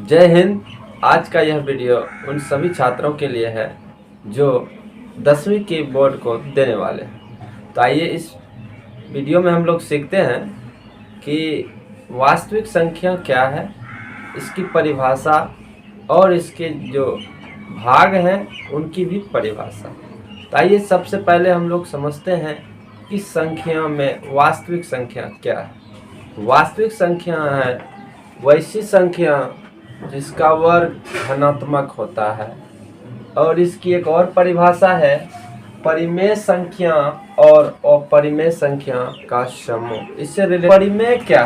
जय हिंद। आज का यह वीडियो उन सभी छात्रों के लिए है जो 10वीं के बोर्ड को देने वाले हैं। तो आइए इस वीडियो में हम लोग सीखते हैं कि वास्तविक संख्या क्या है, इसकी परिभाषा और इसके जो भाग हैं उनकी भी परिभाषा। तो आइए सबसे पहले हम लोग समझते हैं कि संख्या में वास्तविक संख्या क्या है। वास्तविक संख्या है वैसी संख्या जिसका वर्ग धनात्मक होता है, और इसकी एक और परिभाषा है परिमेय संख्या और अपरिमेय संख्या का समूह। इससे रिलेटेड परिमेय क्या?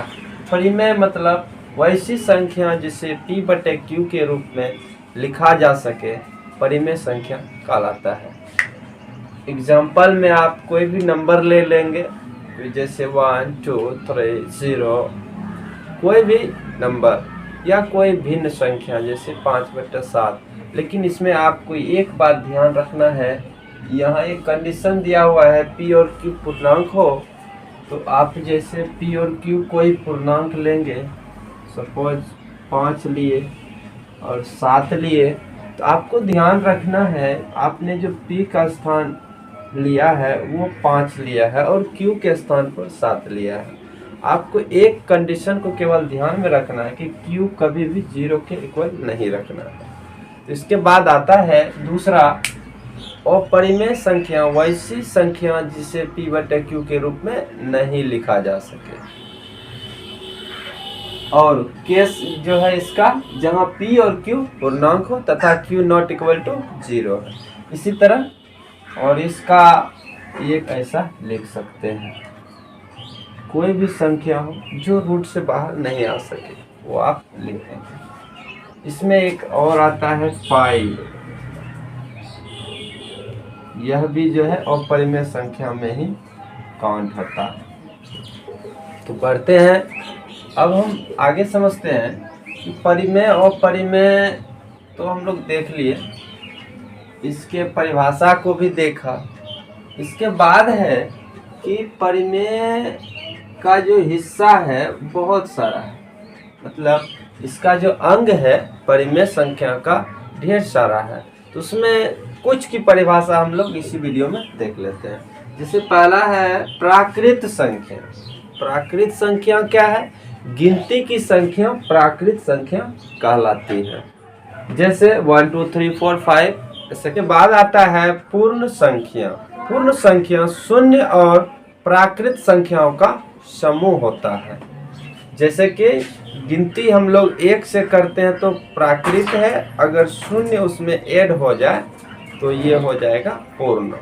परिमेय मतलब वैसी संख्या जिसे p/q के रूप में लिखा जा सके, परिमेय संख्या कहलाता है। एग्जाम्पल में आप कोई भी नंबर ले लेंगे, जैसे 1 2 3 0, कोई भी नंबर या कोई भिन्न संख्या जैसे 5/7। लेकिन इसमें आपको एक बात ध्यान रखना है, यहाँ एक कंडीशन दिया हुआ है p और q पूर्णांक हो। तो आप जैसे p और q कोई पूर्णांक लेंगे, सपोज 5 लिए और 7 लिए, तो आपको ध्यान रखना है आपने जो p का स्थान लिया है वो 5 लिया है और q के स्थान पर 7 लिया है। आपको एक कंडीशन को केवल ध्यान में रखना है कि q कभी भी 0 के इक्वल नहीं रखना है। तो इसके बाद आता है दूसरा, अपरिमेय संख्या वैसी संख्या जिसे p/q के रूप में नहीं लिखा जा सके। और केस जो है इसका जहां p और q पूर्णांक हो तथा q नॉट इक्वल टू 0 है। इसी तरह और इसका एक ऐसा लिख सकते हैं, कोई भी संख्या हो जो रूट से बाहर नहीं आ सके वो आप लिखें। इसमें एक और आता है 5, यह भी जो है अपरिमेय संख्या में ही काउंट होता है। तो पढ़ते हैं, अब हम आगे समझते हैं कि परिमेय और अपरिमेय तो हम लोग देख लिए, इसके परिभाषा को भी देखा। इसके बाद है कि परिमेय का जो हिस्सा है बहुत सारा है, मतलब इसका जो अंग है परिमेय संख्या का ढेर सारा है। तो उसमें कुछ की परिभाषा हम लोग इसी वीडियो में देख लेते हैं। जैसे पहला है प्राकृत संख्या। प्राकृत संख्या क्या है? गिनती की संख्या प्राकृत संख्या कहलाती है, जैसे 1 2 3 4 5। इसके बाद आता है पूर्ण संख्या। पूर्ण संख्या शून्य और प्राकृत संख्याओं का समूह होता है। जैसे कि गिनती हम लोग 1 से करते हैं तो प्राकृत है, अगर शून्य उसमें ऐड हो जाए तो ये हो जाएगा पूर्ण।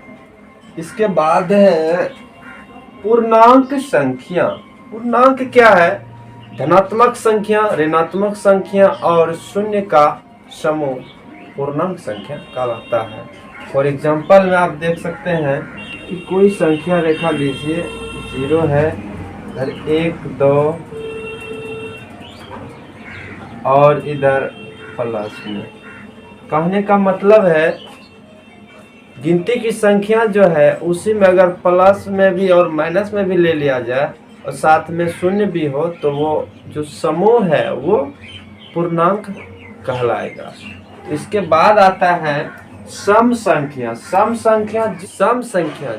इसके बाद है पूर्णांक संख्या। पूर्णांक क्या है? धनात्मक संख्या, ऋणात्मक संख्या और शून्य का समूह पूर्णांक संख्या कहलाता है। फॉर एग्जाम्पल में आप देख सकते हैं कि कोई संख्या रेखा लीजिए, 0 है, इधर 1 2 और इधर प्लस में। कहने का मतलब है गिनती की संख्या जो है उसी में अगर प्लस में भी और माइनस में भी ले लिया जाए और साथ में शून्य भी हो तो वो जो समूह है वो पूर्णांक कहलाएगा। इसके बाद आता है सम संख्या। सम संख्या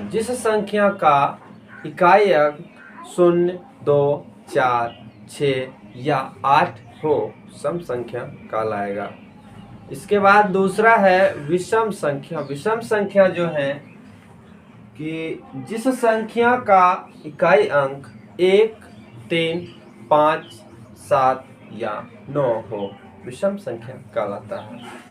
जिस संख्या का इकाई अंक 0 2 4 6 या 8 हो, सम संख्या कहलाएगा। इसके बाद दूसरा है विषम संख्या। विषम संख्या जो है कि जिस संख्या का इकाई अंक 1 3 5 7 या 9 हो, विषम संख्या कहलाता है।